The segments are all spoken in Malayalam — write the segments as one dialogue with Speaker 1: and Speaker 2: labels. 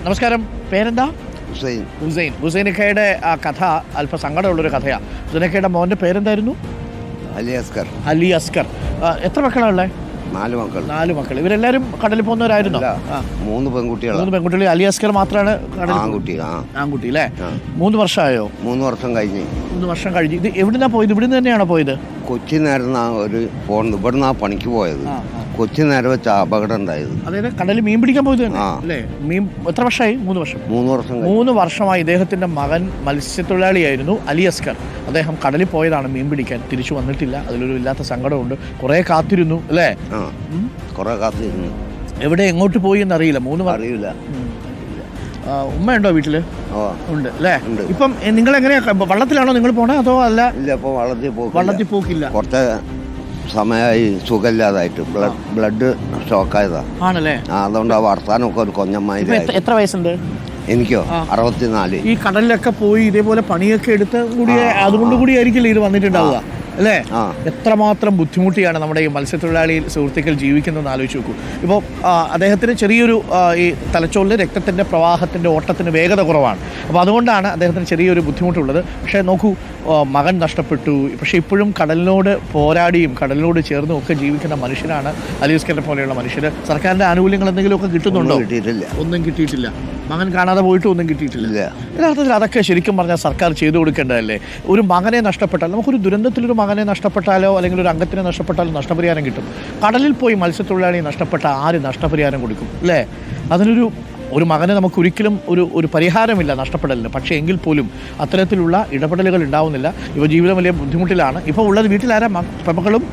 Speaker 1: നമസ്കാരം, പേരെന്താ?
Speaker 2: ഹുസൈൻ.
Speaker 1: ഹുസൈനക്കയുടെ ആ കഥ അല്പം സങ്കടമുള്ളൊരു കഥയാണ്. ഹുസൈനക്കയുടെ മോൻ്റെ പേരെന്തായിരുന്നു? അലി അസ്കർ. എത്ര മക്കളാണുള്ളത്?
Speaker 2: 4 മക്കൾ.
Speaker 1: 4 മക്കൾ. ഇവരെല്ലാവരും കടലിൽ പോകുന്നവരായിരുന്നോ?
Speaker 2: 3 പെൺകുട്ടികൾ.
Speaker 1: 3 പെൺകുട്ടികൾ. അലി അസ്കർ മാത്രമാണ്
Speaker 2: ആൺകുട്ടി.
Speaker 1: ആൺകുട്ടി അല്ലേ? 3 വർഷമായോ?
Speaker 2: 3 വർഷം കഴിഞ്ഞ്.
Speaker 1: 3 വർഷം കഴിഞ്ഞ്. ഇത് എവിടുന്നാ പോയത്? ഇവിടുന്ന് തന്നെയാണോ പോയത്?
Speaker 2: കൊച്ചി നേരം ഒരു പോകുന്നത്. ഇവിടുന്ന് പണിക്ക് പോയത്. കൊച്ചി നേരം വെച്ച അപകടം ഉണ്ടായത്.
Speaker 1: അതായത് കടലിൽ മീൻ പിടിക്കാൻ പോയത് അല്ലേ? മീൻ എത്ര വർഷമായി? 3 വർഷം.
Speaker 2: 3
Speaker 1: വർഷമായി. ഇദ്ദേഹത്തിന്റെ മകൻ മത്സ്യത്തൊഴിലാളിയായിരുന്നു അലി അസ്കർ. അദ്ദേഹം കടലിൽ പോയതാണ് മീൻ പിടിക്കാൻ. തിരിച്ചു വന്നിട്ടില്ല. അതിലൊരു ഇല്ലാത്ത സങ്കടമുണ്ട്. കുറെ കാത്തിരുന്നു അല്ലേ?
Speaker 2: കുറെ കാത്തിരുന്നു.
Speaker 1: എവിടെ എങ്ങോട്ട് പോയി എന്നറിയില്ല.
Speaker 2: അറിയില്ല.
Speaker 1: ഉമ്മയുണ്ടോ വീട്ടില്? ഉണ്ട് അല്ലേ?
Speaker 2: ഉണ്ട്.
Speaker 1: ഇപ്പം നിങ്ങൾ എങ്ങനെയാ, വള്ളത്തിലാണോ നിങ്ങൾ പോണേ അതോ അല്ല?
Speaker 2: ഇല്ല, ഇപ്പൊ
Speaker 1: വള്ളത്തിൽ പോക്കില്ല.
Speaker 2: കുറച്ച് സമയമായി സുഖമില്ലാതായിട്ട് ബ്ലഡ് ഷോക്കായതാ.
Speaker 1: ആണല്ലേ?
Speaker 2: അതുകൊണ്ട് ആ വർത്താനമൊക്കെ ഒരു കൊഞ്ഞമായി.
Speaker 1: എത്ര വയസ്സുണ്ട്?
Speaker 2: എനിക്കോ 64.
Speaker 1: ഈ കടലിലൊക്കെ പോയി ഇതേപോലെ പണിയൊക്കെ എടുത്ത് അതുകൊണ്ട് കൂടി ആയിരിക്കില്ല ഇത് വന്നിട്ടുണ്ടാവുക അല്ലേ? എത്രമാത്രം ബുദ്ധിമുട്ടിയാണ് നമ്മുടെ ഈ മത്സ്യത്തൊഴിലാളി സുഹൃത്തുക്കൾ ജീവിക്കുന്നതെന്ന് ആലോചിച്ച് നോക്കൂ. ഇപ്പോൾ അദ്ദേഹത്തിന് ചെറിയൊരു ഈ തലച്ചോറിൽ രക്തത്തിൻ്റെ പ്രവാഹത്തിൻ്റെ ഓട്ടത്തിന് വേഗത കുറവാണ്. അപ്പോൾ അതുകൊണ്ടാണ് അദ്ദേഹത്തിന് ചെറിയൊരു ബുദ്ധിമുട്ടുള്ളത്. പക്ഷേ നോക്കൂ, മകൻ നഷ്ടപ്പെട്ടു. പക്ഷേ ഇപ്പോഴും കടലിനോട് പോരാടിയും കടലിനോട് ചേർന്നും ഒക്കെ ജീവിക്കുന്ന മനുഷ്യരാണ് അലി അസ്കറിനെ പോലെയുള്ള മനുഷ്യർ. സർക്കാരിൻ്റെ ആനുകൂല്യങ്ങൾ എന്തെങ്കിലുമൊക്കെ കിട്ടുന്നുണ്ടോ? ഒന്നും കിട്ടിയിട്ടില്ല. മകൻ കാണാതെ പോയിട്ട് ഒന്നും കിട്ടിയിട്ടില്ല. യഥാർത്ഥത്തിൽ അതൊക്കെ ശരിക്കും പറഞ്ഞാൽ സർക്കാർ ചെയ്തു കൊടുക്കേണ്ടതല്ലേ? ഒരു മകനെ നഷ്ടപ്പെട്ടാൽ, നമുക്കൊരു ദുരന്തത്തിലൊരു മകനെ നഷ്ടപ്പെട്ടാലോ അല്ലെങ്കിൽ ഒരു അംഗത്തിനെ നഷ്ടപ്പെട്ടാലോ നഷ്ടപരിഹാരം കിട്ടും. കടലിൽ പോയി മത്സ്യത്തൊഴിലാളി നഷ്ടപ്പെട്ട ആര് നഷ്ടപരിഹാരം കൊടുക്കും അല്ലേ? ഒരു മകനെ നമുക്കൊരിക്കലും ഒരു പരിഹാരമില്ല നഷ്ടപ്പെടലിന്. പക്ഷേ എങ്കിൽ പോലും അത്തരത്തിലുള്ള ഇടപെടലുകൾ ഉണ്ടാവുന്നില്ല. ഇപ്പോൾ ജീവിതം വലിയ ബുദ്ധിമുട്ടിലാണ്. ഇപ്പോൾ ഉള്ളത് വീട്ടിലാരാ? മക്കളും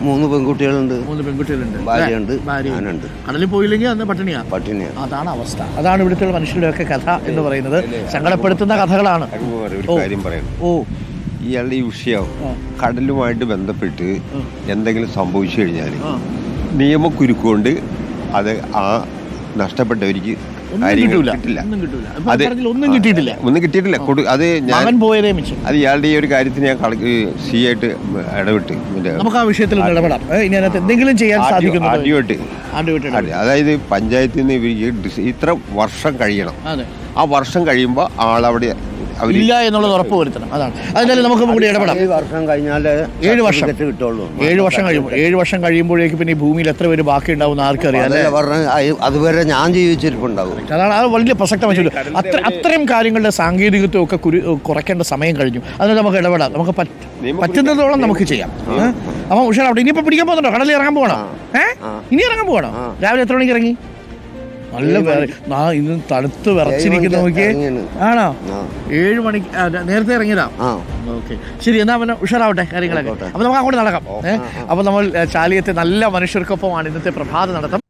Speaker 2: 3 പെൺകുട്ടികളുണ്ട്.
Speaker 1: 3 പെൺകുട്ടികളുണ്ട്.
Speaker 2: ഭാര്യയുണ്ട്.
Speaker 1: കടലിൽ പോയില്ലെങ്കിൽ അന്ന് പട്ടിണിയാ. അതാണ് അവസ്ഥ. അതാണ് ഇവിടുത്തെ മനുഷ്യരുടെ ഒക്കെ കഥ എന്ന് പറയുന്നത്. സങ്കടപ്പെടുത്തുന്ന കഥകളാണ്.
Speaker 3: ഇയാളുടെ ഈ വിഷയം കടലുമായിട്ട് ബന്ധപ്പെട്ട് എന്തെങ്കിലും സംഭവിച്ചു കഴിഞ്ഞാൽ നിയമക്കുരുക്കൊണ്ട് അത് ആ നഷ്ടപ്പെട്ടവർക്ക്
Speaker 1: ഒന്നും കിട്ടിയിട്ടില്ല.
Speaker 3: അത് അത് ഇയാളുടെ ഈ ഒരു കാര്യത്തിന് ഞാൻ സി ആയിട്ട് ഇടപെട്ട്
Speaker 1: നമുക്ക് ആ വിഷയത്തിൽ ഇടപെടാം. ഇനി അതിനകത്ത് എന്തെങ്കിലും ചെയ്യാൻ സാധിക്കുന്നു.
Speaker 3: അതായത് പഞ്ചായത്തിൽ നിന്ന് ഇവർക്ക് ഇത്ര വർഷം കഴിയണം. ആ വർഷം കഴിയുമ്പോൾ ആളവിടെ
Speaker 1: ഇല്ല എന്നുള്ളത് ഉറപ്പ് വരുത്തണം. അതാണ് അതിനാലും നമുക്ക് കൂടി ഇടപെടാം.
Speaker 2: 7 വർഷം കഴിഞ്ഞാൽ
Speaker 1: 7 വർഷം കിട്ടുള്ളൂ. 7 വർഷം കഴിയുമ്പോൾ 7 വർഷം കഴിയുമ്പോഴേക്ക് പിന്നെ ഈ ഭൂമിയിൽ എത്ര പേര് ബാക്കി ഉണ്ടാവും ആർക്കറിയാം.
Speaker 2: അതുവരെ ഞാൻ ജീവിച്ചിരിപ്പുണ്ടാവും.
Speaker 1: അതാണ് അത് വലിയ പ്രസക്തമായി. അത്രയും കാര്യങ്ങളുടെ സാങ്കേതികത്വം ഒക്കെ കുറയ്ക്കേണ്ട സമയം കഴിഞ്ഞു. അതിന് നമുക്ക് ഇടപെടാം. നമുക്ക് പറ്റുന്നതോളം നമുക്ക് ചെയ്യാം. അപ്പം ഉഷാർ അവിടെ ഇനിയിപ്പോൾ പിടിക്കാൻ പോകുന്നുണ്ടോ? കടലിൽ ഇറങ്ങാൻ പോകണോ? ഇനി ഇറങ്ങാൻ പോകണോ? രാവിലെ എത്ര മണിക്ക് ഇറങ്ങി? നല്ല ഇന്ന് തണുത്ത് വിറച്ചിരിക്കുന്ന നോക്കിയേ. ആണോ? 7 മണിക്ക് നേരത്തെ ഇറങ്ങിയതാ. ഓക്കെ, ശരി. എന്നാ പിന്നെ ഉഷാറാവട്ടെ കാര്യങ്ങളൊക്കെ. അപ്പോൾ നമുക്ക് അങ്ങോട്ട് നടക്കാം. അപ്പോൾ നമ്മൾ ചാലിയത്തെ നല്ല മനുഷ്യർക്കൊപ്പമാണ് ഇന്നത്തെ പ്രഭാത നടത്തം.